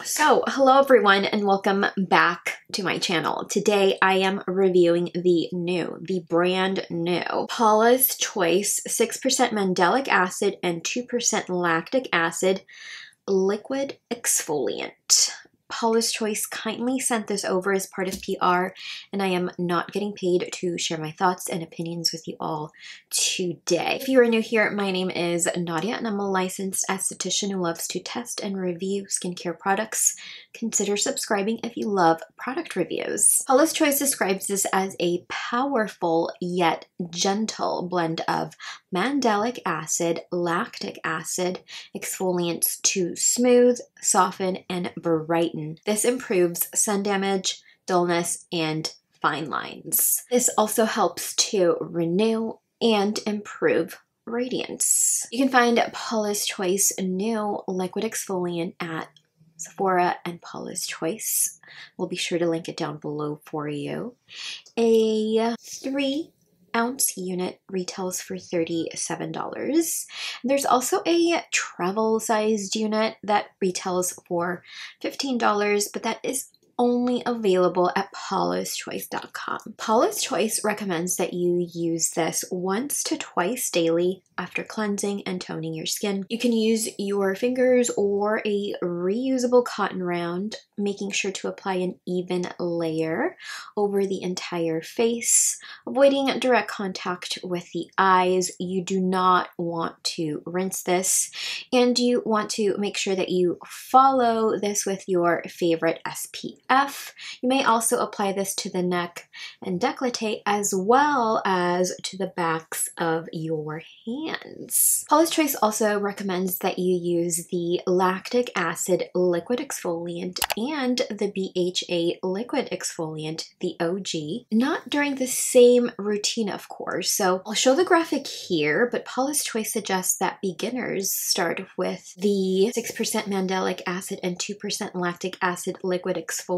So, hello everyone and welcome back to my channel. Today I am reviewing the brand new Paula's Choice 6% Mandelic Acid and 2% Lactic Acid Liquid Exfoliant. Paula's Choice kindly sent this over as part of PR, and I am not getting paid to share my thoughts and opinions with you all today. If you are new here, my name is Nadia, and I'm a licensed esthetician who loves to test and review skincare products. Consider subscribing if you love product reviews. Paula's Choice describes this as a powerful yet gentle blend of Mandelic Acid, Lactic Acid exfoliants to smooth, soften, and brighten. This improves sun damage, dullness, and fine lines. This also helps to renew and improve radiance. You can find Paula's Choice new liquid exfoliant at Sephora and Paula's Choice. We'll be sure to link it down below for you. A 3-ounce unit retails for $37. There's also a travel-sized unit that retails for $15, but that is only available at paulaschoice.com. Paula's Choice recommends that you use this once to twice daily after cleansing and toning your skin. You can use your fingers or a reusable cotton round, making sure to apply an even layer over the entire face, avoiding direct contact with the eyes. You do not want to rinse this, and you want to make sure that you follow this with your favorite SPF. You may also apply this to the neck and décolleté as well as to the backs of your hands. Paula's Choice also recommends that you use the Lactic Acid Liquid Exfoliant and the BHA Liquid Exfoliant, the OG, not during the same routine, of course. So I'll show the graphic here, but Paula's Choice suggests that beginners start with the 6% Mandelic Acid and 2% Lactic Acid Liquid Exfoliant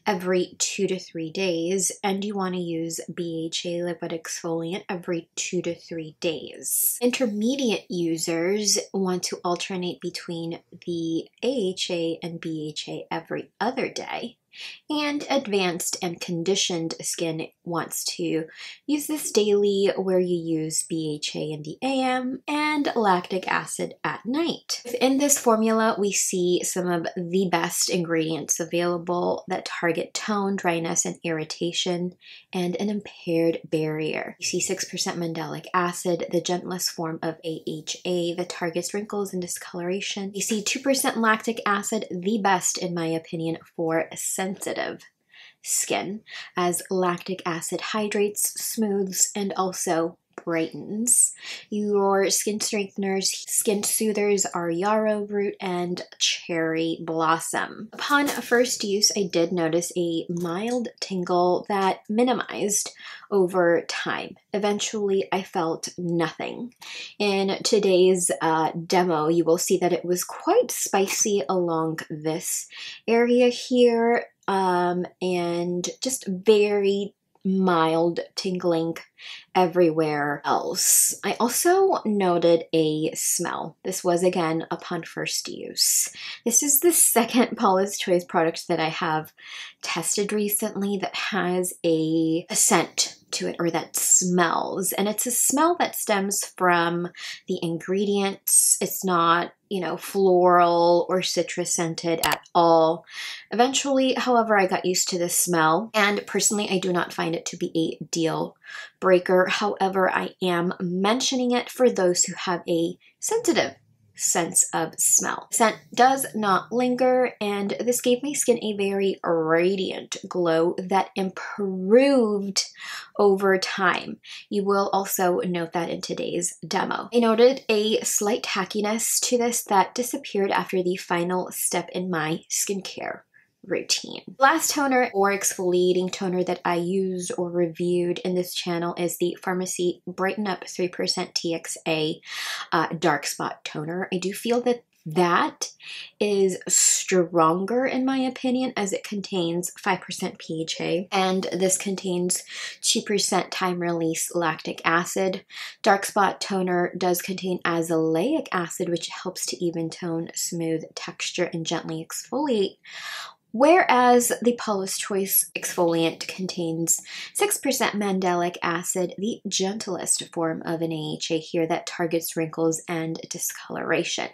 every 2 to 3 days, and you want to use BHA liquid exfoliant every 2 to 3 days. Intermediate users want to alternate between the AHA and BHA every other day. And advanced and conditioned skin wants to use this daily, where you use BHA in the AM and lactic acid at night. Within this formula, we see some of the best ingredients available that target tone, dryness, and irritation, and an impaired barrier. You see 6% Mandelic Acid, the gentlest form of AHA that targets wrinkles and discoloration. You see 2% Lactic Acid, the best in my opinion for sensitive skin, as lactic acid hydrates, smooths, and also brightens. Your skin strengtheners, skin soothers are yarrow root and cherry blossom. Upon first use, I did notice a mild tingle that minimized over time. Eventually, I felt nothing. In today's demo, you will see that it was quite spicy along this area here, and just very mild tingling everywhere else. I also noted a smell. This was again upon first use. This is the second Paula's Choice product that I have tested recently that has a scent to it, or that smells, and it's a smell that stems from the ingredients. It's not, floral or citrus scented at all. Eventually, however, I got used to the smell, and personally, I do not find it to be a deal breaker. However, I am mentioning it for those who have a sensitive sense of smell. Scent does not linger, and this gave my skin a very radiant glow that improved over time. You will also note that in today's demo. I noted a slight tackiness to this that disappeared after the final step in my skincare routine. Last toner or exfoliating toner that I used or reviewed in this channel is the FARMACY Brighten Up 3% TXA Dark Spot Toner. I do feel that That is stronger in my opinion, as it contains 5% PHA, and this contains 2% time-release lactic acid. Dark Spot Toner does contain azelaic acid, which helps to even tone, smooth texture, and gently exfoliate. Whereas the Paula's Choice exfoliant contains 6% mandelic acid, the gentlest form of an AHA here that targets wrinkles and discoloration.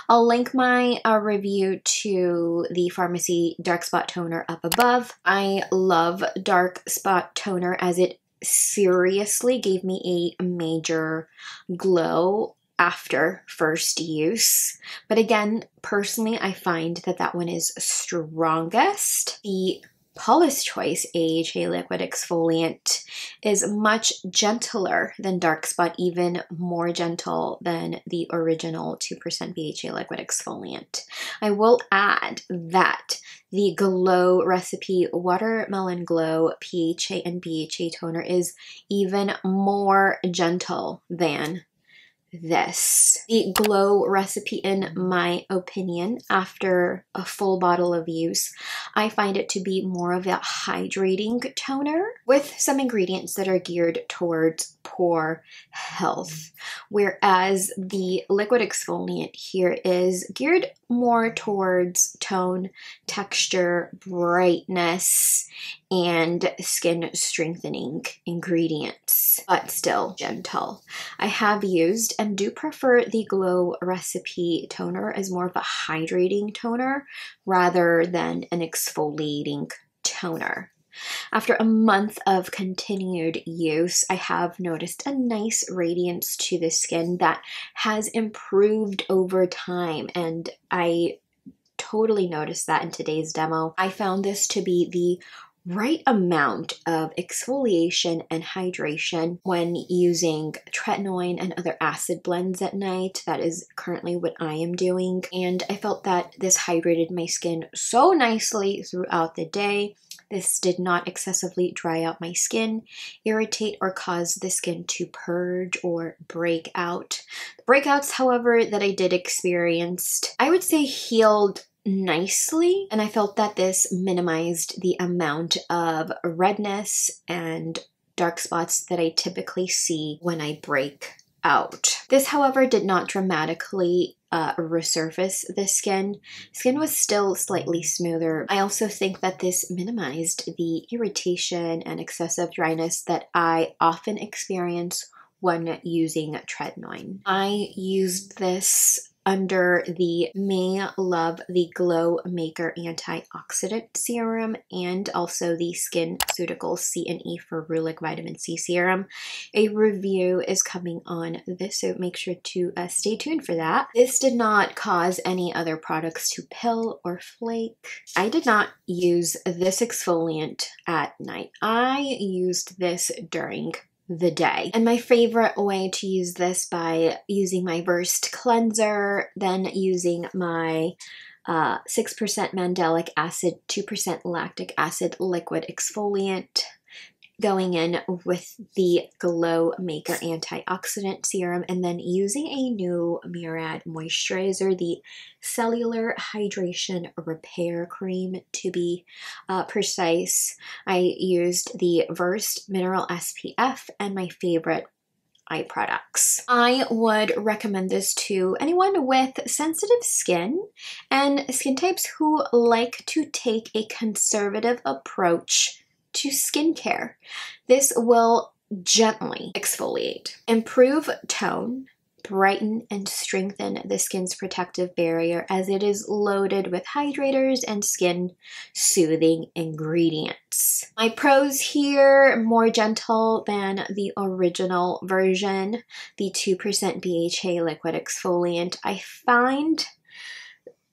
I'll link my review to the FARMACY Dark Spot Toner up above. I love Dark Spot Toner as it seriously gave me a major glow after first use. But again, personally, I find that that one is strongest. The Paula's Choice AHA Liquid Exfoliant is much gentler than Dark Spot, even more gentle than the original 2% BHA Liquid Exfoliant. I will add that the Glow Recipe Watermelon Glow PHA and BHA toner is even more gentle than this. The Glow Recipe, in my opinion, after a full bottle of use, I find it to be more of a hydrating toner with some ingredients that are geared towards pore health, whereas the liquid exfoliant here is geared more towards tone, texture, brightness, and skin strengthening ingredients, but still gentle. I have used and do prefer the Glow Recipe toner as more of a hydrating toner rather than an exfoliating toner. After a month of continued use, I have noticed a nice radiance to the skin that has improved over time, and I totally noticed that in today's demo. I found this to be the right amount of exfoliation and hydration when using tretinoin and other acid blends at night. That is currently what I am doing, and I felt that this hydrated my skin so nicely throughout the day. This did not excessively dry out my skin, irritate, or cause the skin to purge or break out. The breakouts, however, that I did experience, I would say healed nicely, and I felt that this minimized the amount of redness and dark spots that I typically see when I break out. This, however, did not dramatically resurface the skin. Skin was still slightly smoother. I also think that this minimized the irritation and excessive dryness that I often experience when using tretinoin. I used this under the May Love the Glow Maker Antioxidant Serum and also the SkinCeuticals C&E Ferulic Vitamin C Serum. A review is coming on this, so make sure to stay tuned for that. This did not cause any other products to pill or flake. I did not use this exfoliant at night. I used this during the day. And my favorite way to use this by using my Versed cleanser, then using my 6% Mandelic Acid, 2% Lactic Acid Liquid Exfoliant, going in with the Glow Maker Antioxidant Serum, and then using a new Murad moisturizer, the Cellular Hydration Repair Cream to be precise. I used the Versed Mineral SPF and my favorite eye products. I would recommend this to anyone with sensitive skin and skin types who like to take a conservative approach to skincare. This will gently exfoliate, improve tone, brighten, and strengthen the skin's protective barrier as it is loaded with hydrators and skin soothing ingredients. My pros here: more gentle than the original version, the 2% BHA liquid exfoliant. I find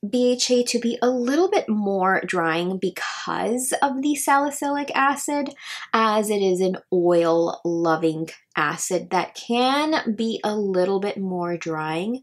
BHA to be a little bit more drying because of the salicylic acid, as it is an oil-loving acid that can be a little bit more drying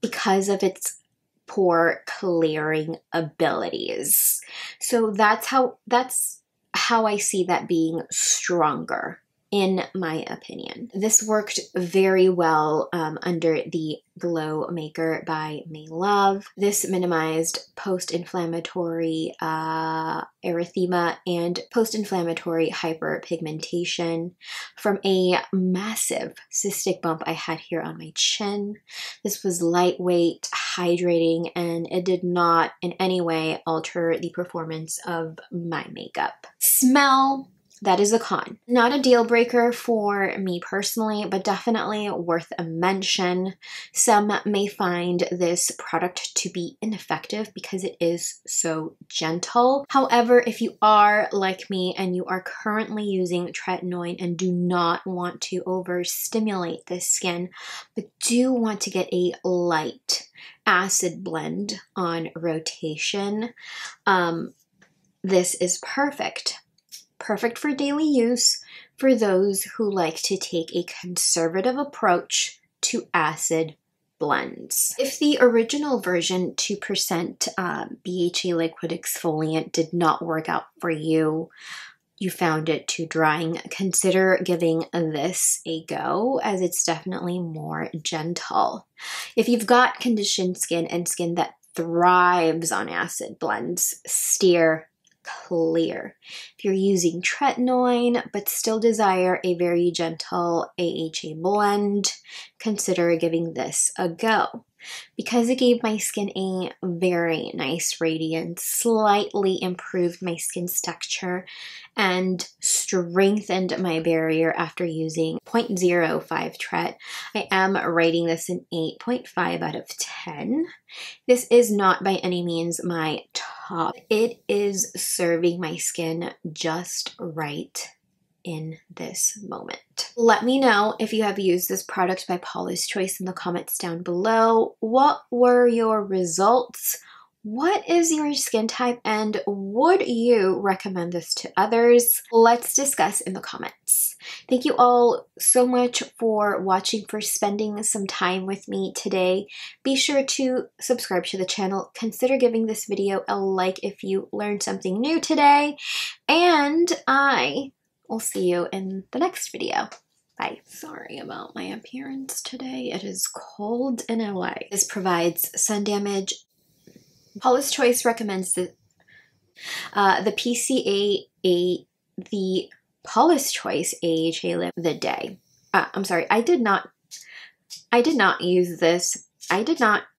because of its pore clearing abilities. So that's how I see that being stronger in my opinion. This worked very well under the Glow Maker by May Love. This minimized post-inflammatory erythema and post-inflammatory hyperpigmentation from a massive cystic bump I had here on my chin. This was lightweight, hydrating, and it did not in any way alter the performance of my makeup. Smell. That is a con. Not a deal breaker for me personally, but definitely worth a mention. Some may find this product to be ineffective because it is so gentle. However, if you are like me and you are currently using tretinoin and do not want to overstimulate the skin, but do want to get a light acid blend on rotation, this is perfect. Perfect for daily use for those who like to take a conservative approach to acid blends. If the original version 2% BHA liquid exfoliant did not work out for you, you found it too drying, consider giving this a go, as it's definitely more gentle. If you've got conditioned skin and skin that thrives on acid blends, steer clear. If you're using tretinoin but still desire a very gentle AHA blend, consider giving this a go. Because it gave my skin a very nice radiance, slightly improved my skin's texture, and strengthened my barrier after using 0.05 tret, I am rating this an 8.5 out of 10. This is not by any means my top. It is serving my skin just right in this moment. Let me know if you have used this product by Paula's Choice in the comments down below. What were your results? What is your skin type, and would you recommend this to others? Let's discuss in the comments. Thank you all so much for watching, for spending some time with me today. Be sure to subscribe to the channel. Consider giving this video a like if you learned something new today, and I will see you in the next video. Bye. Sorry about my appearance today. It is cold in LA. This provides sun damage. Paula's Choice recommends the Paula's Choice AHA Lip the day. I'm sorry, I did not use this. I did not